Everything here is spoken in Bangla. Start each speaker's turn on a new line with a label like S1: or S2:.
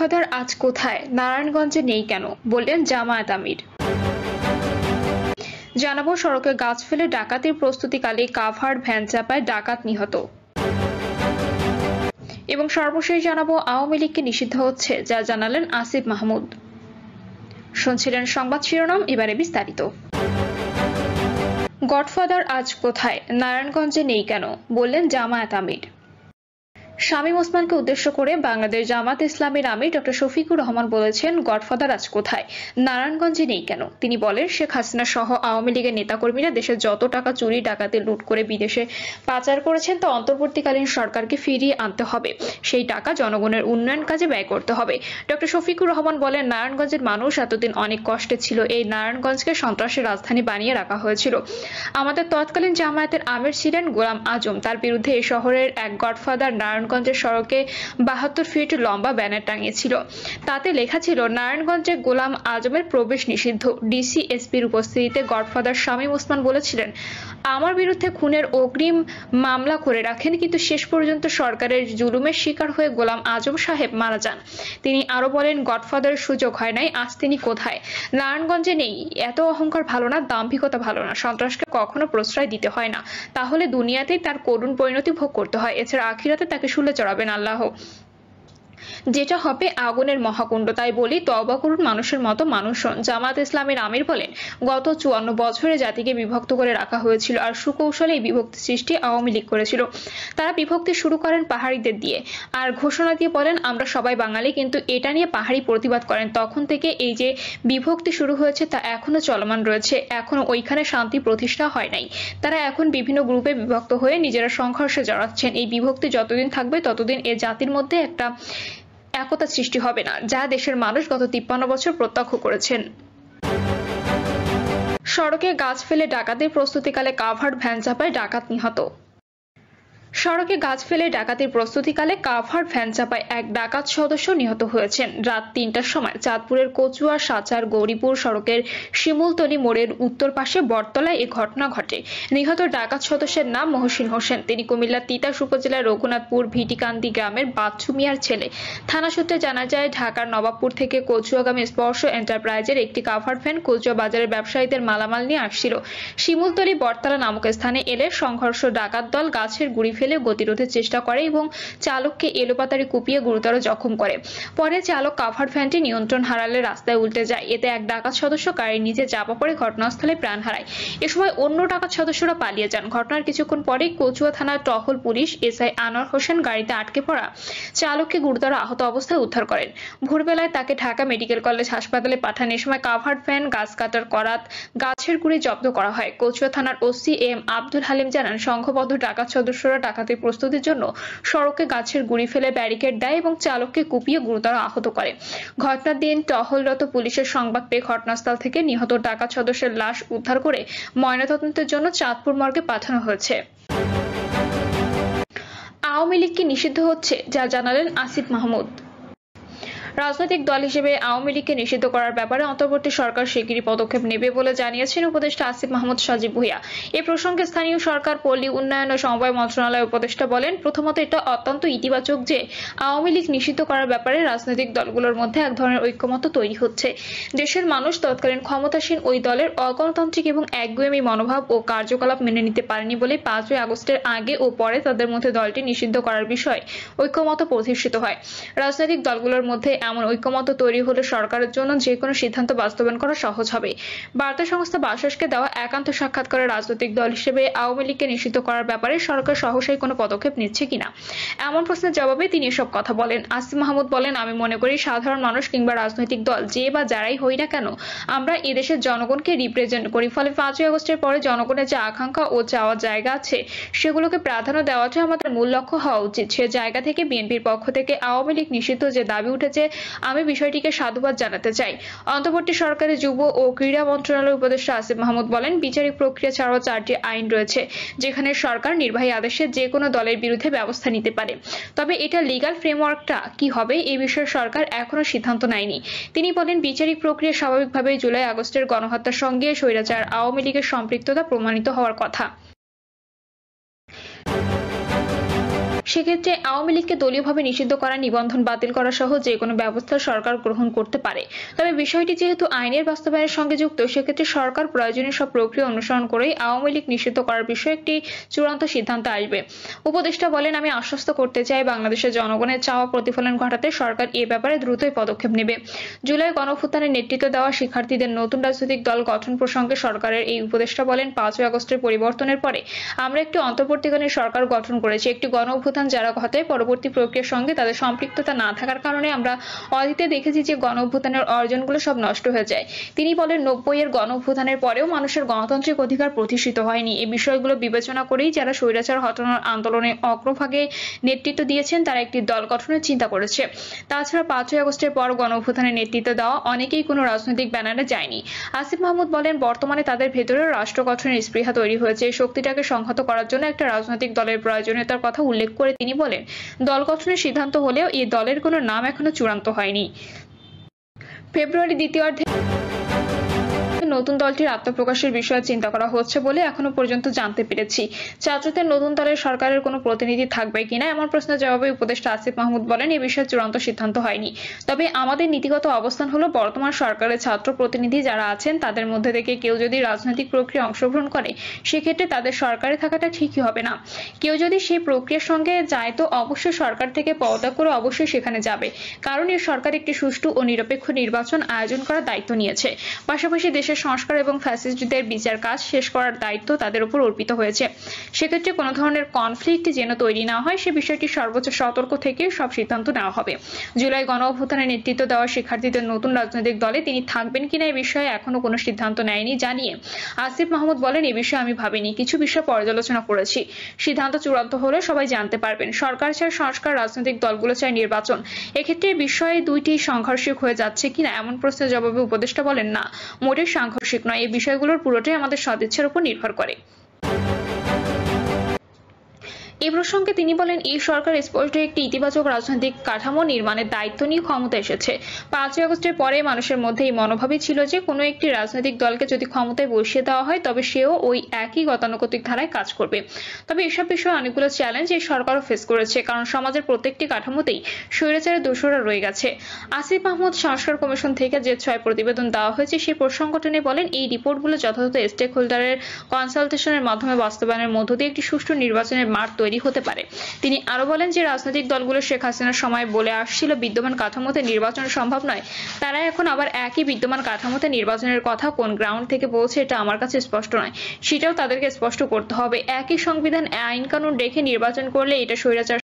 S1: গডফাদার আজ কোথায়, নারায়ণগঞ্জে নেই কেন, বললেন জামায়াত আমির। জানাবো সড়কে গাছ ফেলে ডাকাতির প্রস্তুতিকালে কাভার্ড ভ্যান চাপায় ডাকাত নিহত। এবং সর্বশেষ জানাবো আওয়ামী লীগকে নিষিদ্ধ হচ্ছে, যা জানালেন আসিফ মাহমুদ। শুনছিলেন সংবাদ শিরোনাম, এবারে বিস্তারিত। গডফাদার আজ কোথায়, নারায়ণগঞ্জে নেই কেন, বললেন জামায়াত আমির। শামীম ওসমানকে উদ্দেশ্য করে বাংলাদেশ জামাত ইসলামীর আমির ডক্টর শফিকুর রহমান বলেছেন, গডফাদার আজ কোথায়, নারায়ণগঞ্জে নেই কেন। তিনি বলেন, শেখ হাসিনা সহ আওয়ামী লীগের নেতাকর্মীরা দেশের যত টাকা চুরি ডাকাতি লুট করে বিদেশে পাচার করেছেন তা অন্তর্বর্তীকালীন সরকারকে ফিরিয়ে আনতে হবে। সেই টাকা জনগণের উন্নয়ন কাজে ব্যয় করতে হবে। ডক্টর শফিকুর রহমান বলেন, নারায়ণগঞ্জের মানুষ এতদিন অনেক কষ্টে ছিল। এই নারায়ণগঞ্জকে সন্ত্রাসের রাজধানী বানিয়ে রাখা হয়েছিল। আমাদের তৎকালীন জামায়াতের আমির ছিলেন গোলাম আজম। তার বিরুদ্ধে এই শহরের এক গডফাদার নারায়ণগঞ্জের সড়কে 72 ফিট লম্বা ব্যানার টাঙিয়েছিল। তাতে লেখা ছিল, নারায়ণগঞ্জে গোলাম আজমের প্রবেশ নিষিদ্ধ। ডিসি এসপির উপস্থিতিতে গডফাদার শামীম ওসমান বলেছিলেন, আমার বিরুদ্ধে খুনের অগ্রিম মামলা করে রাখেন, কিন্তু শেষ পর্যন্ত সরকারের জুলুমের শিকার হয়ে গোলাম আজম সাহেব মারা যান। তিনি আরো বলেন, গডফাদারের সুযোগ হয় নাই, আজ তিনি কোথায়, নারায়ণগঞ্জে নেই। এত অহংকার ভালো না, দাম্ভিকতা ভালো না। সন্ত্রাসকে কখনো প্রশ্রয় দিতে হয় না, তাহলে দুনিয়াতেই তার করুণ পরিণতি ভোগ করতে হয়। এছাড়া আখিরাতে তাকে শুলে চড়াবেন আল্লাহ, যেটা হবে আগুনের মহাকুণ্ড। তাই বলি, তওবা করুন, মানুষের মতো মানুষ হন। জামাত ইসলামের আমির বলেন, গত 54 বছরে জাতিকে বিভক্ত করে রাখা হয়েছিল, আর সুকৌশলে এই বিভক্তি সৃষ্টি আওয়ামী লীগ করেছিল। তারা বিভক্তি শুরু করেন পাহাড়িদের দিয়ে, আর ঘোষণা দিয়ে বলেন আমরা সবাই বাঙালি, কিন্তু এটা নিয়ে পাহাড়ি প্রতিবাদ করেন। তখন থেকে এই যে বিভক্তি শুরু হয়েছে তা এখনো চলমান রয়েছে, এখনো ওইখানে শান্তি প্রতিষ্ঠা হয় নাই। তারা এখন বিভিন্ন গ্রুপে বিভক্ত হয়ে নিজেরা সংঘর্ষে জড়াচ্ছেন। এই বিভক্তি যতদিন থাকবে ততদিন এ জাতির মধ্যে একটা একতা সৃষ্টি হবে না, যা দেশের মানুষ গত 53 বছর প্রত্যক্ষ করেছেন। সড়কে গাছ ফেলে ডাকাতির প্রস্তুতিকালে কাভার্ড ভ্যান চাপায় ডাকাত নিহত। সড়কে গাছ ফেলে ডাকাতির প্রস্তুতিকালে কাভার্ড ভ্যান চাপায় এক ডাকাত সদস্য নিহত হয়েছেন। রাত 3টার সময় চাঁদপুরের কচুয়া সাচার গৌরীপুর সড়কের শিমুলতলী মোড়ের উত্তর পাশে বটতলায় এ ঘটনা ঘটে। নিহত ডাকাত সদস্যের নাম মহসিন হোসেন। তিনি কুমিল্লার তিতাস উপজেলার রঘুনাথপুর ভিটিকান্দি গ্রামের বাচ্চু মিয়ার ছেলে। থানা সূত্রে জানা যায়, ঢাকার নবাবপুর থেকে কচুয়াগামী স্পর্শ এন্টারপ্রাইজের একটি কাভার্ড ভ্যান কচুয়া বাজারের ব্যবসায়ীদের মালামাল নিয়ে আসছিল। শিমুলতলী বটতলা নামক স্থানে এলে সংঘর্ষ ডাকাত দল গাছের গুড়ি ফেলে গতিরোধের চেষ্টা করে এবং চালককে এলোপাতাড়ি কুপিয়ে গুরুতর জখম করে। পরে চালক কাভার্ড ভ্যানটি নিয়ন্ত্রণ হারালে রাস্তায় উল্টে যায়। এতে এক ডাকাত সদস্য গাড়ির নিচে চাপা পড়ে ঘটনাস্থলে প্রাণ হারায়। এ সময় অন্য ডাকাত সদস্যরা পালিয়ে যান। ঘটনার কিছুক্ষণ পরেই কচুয়া থানার টহল পুলিশ এসআই আনোয়ার হোসেন গাড়িতে আটকে পড়া চালককে গুরুতর আহত অবস্থায় উদ্ধার করেন। ভোরবেলায় তাকে ঢাকা মেডিকেল কলেজ হাসপাতালে পাঠান। এ সময় কাভার্ড ভ্যান, গাছ কাটার করাত, গাছের গুঁড়ি জব্দ করা হয়। কচুয়া থানার ওসি এম আব্দুল হালিম জানান, সংঘবদ্ধ ডাকাত সদস্যরা ডাকাতির প্রস্তুতির জন্য সড়কে গাছের গুঁড়ি ফেলে ব্যারিকেড দেয় এবং চালককে কুপিয়ে গুরুতর আহত করে। ঘটনার দিন টহলরত পুলিশের সংবাদ পেয়ে ঘটনাস্থল থেকে নিহত ডাকাত সদস্যের লাশ উদ্ধার করে ময়নাতদন্তের জন্য চাঁদপুর মর্গে পাঠানো হয়েছে। আওয়ামী লীগকে নিষিদ্ধ হচ্ছে, যা জানালেন আসিফ মাহমুদ। রাজনৈতিক দল হিসেবে আওয়ামী লীগকে নিষিদ্ধ করার ব্যাপারে অন্তর্বর্তী সরকার শিগগিরই পদক্ষেপ নেবে বলে জানিয়েছেন উপদেষ্টা আসিফ মাহমুদ সজীব ভুঁইয়া। এ প্রসঙ্গে স্থানীয় সরকার, পল্লী উন্নয়ন ও সমবায় মন্ত্রণালয়ের উপদেষ্টা বলেন, প্রথমত এটা অত্যন্ত ইতিবাচক যে আওয়ামী লীগ নিষিদ্ধ করার ব্যাপারে রাজনৈতিক দলগুলোর মধ্যে এক ধরনের ঐক্যমত্য তৈরি হচ্ছে। দেশের মানুষ তৎকালীন ক্ষমতাসীন ওই দলের অগণতান্ত্রিক এবং একগুঁয়েমি মনোভাব ও কার্যকলাপ মেনে নিতে পারেনি বলে 5ই আগস্টের আগে ও পরে তাদের মধ্যে দলটি নিষিদ্ধ করার বিষয়ে ঐক্যমত্য প্রতিষ্ঠিত হয়। রাজনৈতিক দলগুলোর মধ্যে এমন ঐক্যমত্য তৈরি হলে সরকারের জন্য যে কোনো সিদ্ধান্ত বাস্তবায়ন করা সহজ হবে। বার্তা সংস্থা বাসসকে দেওয়া একান্ত সাক্ষাৎকারে রাজনৈতিক দল হিসেবে আওয়ামী লীগকে নিষিদ্ধ করার ব্যাপারে সরকার সহসাই কোনো পদক্ষেপ নিচ্ছে কিনা এমন প্রশ্নের জবাবে তিনি এসব কথা বলেন। আসিফ মাহমুদ বলেন, আমি মনে করি সাধারণ মানুষ কিংবা রাজনৈতিক দল যে বা যারাই হই না কেন, আমরা এদেশের জনগণকে রিপ্রেজেন্ট করি। ফলে 5ই আগস্টের পরে জনগণের যে আকাঙ্ক্ষা ও চাওয়ার জায়গা আছে সেগুলোকে প্রাধান্য দেওয়াটাই আমাদের মূল লক্ষ্য হওয়া উচিত। সে জায়গা থেকে বিএনপির পক্ষ থেকে আওয়ামী লীগ নিষিদ্ধ যে দাবি উঠেছে, আমি বিষয়টিকে সাধুবাদ জানাতে চাই। অন্তর্বর্তী সরকারের যুব ও ক্রীড়া মন্ত্রণালয়ের উপদেষ্টা আসিফ মাহমুদ বলেন, বিচারিক প্রক্রিয়া ছাড়াও 4টি আইন রয়েছে যেখানে সরকার নির্বাহী আদেশে যে কোনো দলের বিরুদ্ধে ব্যবস্থা নিতে পারে। তবে এটা লিগ্যাল ফ্রেমওয়ার্কটা কি হবে এই বিষয়ে সরকার এখনো সিদ্ধান্ত নেয়নি। তিনি বলেন, বিচারিক প্রক্রিয়া স্বাভাবিকভাবেই জুলাই আগস্টের গণহত্যার সঙ্গে স্বৈরাচার আওয়ামী লীগের সম্পৃক্ততা প্রমাণিত হওয়ার কথা। সেক্ষেত্রে আওয়ামী লীগকে দলীয়ভাবে নিষিদ্ধ করা, নিবন্ধন বাতিল করা সহ যে কোনো ব্যবস্থা সরকার গ্রহণ করতে পারে। তবে বিষয়টি যেহেতু আইনের বাস্তবায়নের সঙ্গে যুক্ত, সেক্ষেত্রে সরকার প্রয়োজনীয় সব প্রক্রিয়া অনুসরণ করেই আওয়ামী লীগ নিষিদ্ধ করার বিষয়ে একটি চূড়ান্ত সিদ্ধান্ত আসবে। উপদেষ্টা বলেন, আমি আশ্বস্ত করতে চাই, বাংলাদেশের জনগণের চাওয়া প্রতিফলন ঘটাতে সরকার এ ব্যাপারে দ্রুতই পদক্ষেপ নেবে। জুলাই গণঅভ্যুত্থানের নেতৃত্ব দেওয়া শিক্ষার্থীদের নতুন রাজনৈতিক দল গঠন প্রসঙ্গে সরকারের এই উপদেষ্টা বলেন, 5ই আগস্টের পরিবর্তনের পরে আমরা একটি অন্তর্বর্তীকালীন সরকার গঠন করেছি। একটি গণঅভ্যুত্থান যারা ঘটায় পরবর্তী প্রক্রিয়ার সঙ্গে তাদের সম্পৃক্ততা না থাকার কারণে আমরা অতীতে দেখেছি যে গণঅভ্যুত্থানের অর্জনগুলো সব নষ্ট হয়ে যায়। তিনি বলেন, 90-এর গণঅভ্যুত্থানের পরেও মানুষের গণতান্ত্রিক অধিকার প্রতিষ্ঠিত হয়নি। এই বিষয়গুলো বিবেচনা করেই যারা স্বৈরাচার হটানোর আন্দোলনে অগ্রভাগে নেতৃত্ব দিয়েছেন তারা একটি দল গঠনের চিন্তা করেছে। তাছাড়া 5ই আগস্টের পর গণঅভ্যুত্থানের নেতৃত্ব দেওয়া অনেকেই কোনো রাজনৈতিক ব্যানারে যায়নি। আসিফ মাহমুদ বলেন, বর্তমানে তাদের ভেতরে রাষ্ট্র গঠনের স্পৃহা তৈরি হয়েছে। এই শক্তিটাকে সংহত করার জন্য একটা রাজনৈতিক দলের প্রয়োজনীয়তার কথা উল্লেখ করে তিনি বলেন, দল গঠনের সিদ্ধান্ত হলেও এই দলের কোনো নাম এখনো চূড়ান্ত হয়নি। ফেব্রুয়ারি দ্বিতীয়ার্ধে নতুন দলটির আত্মপ্রকাশের বিষয়ে চিন্তা করা হচ্ছে বলে এখনো পর্যন্ত জানতে পেরেছি। ছাত্রদের নতুন দলের সরকারের কোনো প্রতিনিধি থাকবে কিনা এমন প্রশ্নের জবাবে উপদেষ্টা আসিফ মাহমুদ বলেন, এ বিষয়ে চূড়ান্ত সিদ্ধান্ত হয়নি। তবে আমাদের নীতিগত অবস্থান হলো, বর্তমান সরকারের ছাত্র প্রতিনিধি যারা আছেন তাদের মধ্যে থেকে কেউ যদি রাজনৈতিক প্রক্রিয়া অংশগ্রহণ করে, সেক্ষেত্রে তাদের সরকারে থাকাটা ঠিকই হবে না। কেউ যদি সেই প্রক্রিয়ার সঙ্গে যায় তো অবশ্যই সরকার থেকে পদত্যাগ করে অবশ্যই সেখানে যাবে, কারণ এই সরকার একটি সুষ্ঠু ও নিরপেক্ষ নির্বাচন আয়োজন করার দায়িত্ব নিয়েছে। পাশাপাশি দেশের সংস্কার এবং ফ্যাসিস্টদের বিচার কাজ শেষ করার দায়িত্ব তাদের উপর অর্পিত হয়েছে। সেক্ষেত্রে কোনো ধরনের কনফ্লিক্ট যেন তৈরি না হয় সে বিষয়টি সর্বোচ্চ সতর্ক থেকে সব সিদ্ধান্ত নেওয়া হবে। জুলাই গণঅভ্যুত্থানের নেতৃত্ব দেওয়া শিক্ষার্থীদের নতুন রাজনৈতিক দলে তিনি থাকবেন কিনা এ বিষয়ে এখনো কোনো সিদ্ধান্ত নেয়নি জানিয়ে আসিফ মাহমুদ বলেন, এ বিষয়ে আমি ভাবিনি, কিছু বিষয় পর্যালোচনা করেছি। সিদ্ধান্ত চূড়ান্ত হলে সবাই জানতে পারবেন। সরকার চায় সংস্কার, রাজনৈতিক দলগুলো চায় নির্বাচন। এক্ষেত্রে বিষয়ে দুইটি সাংঘর্ষিক হয়ে যাচ্ছে কিনা এমন প্রশ্নের জবাবে উপদেষ্টা বলেন, না, মোটেই সাংঘর্ষিক নয়। এই বিষয়গুলোর পুরোটাই আমাদের সদিচ্ছার উপর নির্ভর করে। এই প্রসঙ্গে তিনি বলেন, এই সরকার স্পষ্ট একটি ইতিবাচক রাজনৈতিক কাঠামো নির্মাণের দায়িত্ব নিয়ে ক্ষমতা এসেছে। 5ই আগস্টের পরে মানুষের মধ্যে এই মনোভাবই ছিল যে কোনো একটি রাজনৈতিক দলকে যদি ক্ষমতায় বসিয়ে দেওয়া হয় তবে সেও ওই একই গতানুগতিক ধারায় কাজ করবে। তবে এসব বিষয়ে অনেকগুলো চ্যালেঞ্জ এই সরকারও ফেস করেছে, কারণ সমাজের প্রত্যেকটি কাঠামোতেই স্বৈরাচারের দোষরা রয়ে গেছে। আসিফ মাহমুদ সংস্কার কমিশন থেকে যে 6 প্রতিবেদন দেওয়া হয়েছে সেই প্রসঙ্গ টেনে বলেন, এই রিপোর্টগুলো যথাযথ স্টেক হোল্ডারের কনসালটেশনের মাধ্যমে বাস্তবায়নের মধ্য দিয়ে একটি সুষ্ঠু নির্বাচনের মাঠ তৈরি হতে পারে। তিনি আরো বলেন যে রাজনৈতিক দলগুলো শেখ হাসিনার সময় বলে আসছিল বিদ্যমান কাঠামোতে নির্বাচন সম্ভব নয়, তারা এখন আবার একই বিদ্যমান কাঠামোতে নির্বাচনের কথা কোন গ্রাউন্ড থেকে বলছে এটা আমার কাছে স্পষ্ট নয়, সেটাও তাদেরকে স্পষ্ট করতে হবে। একই সংবিধান আইন কানুন রেখে নির্বাচন করলে এটা স্বৈরাচার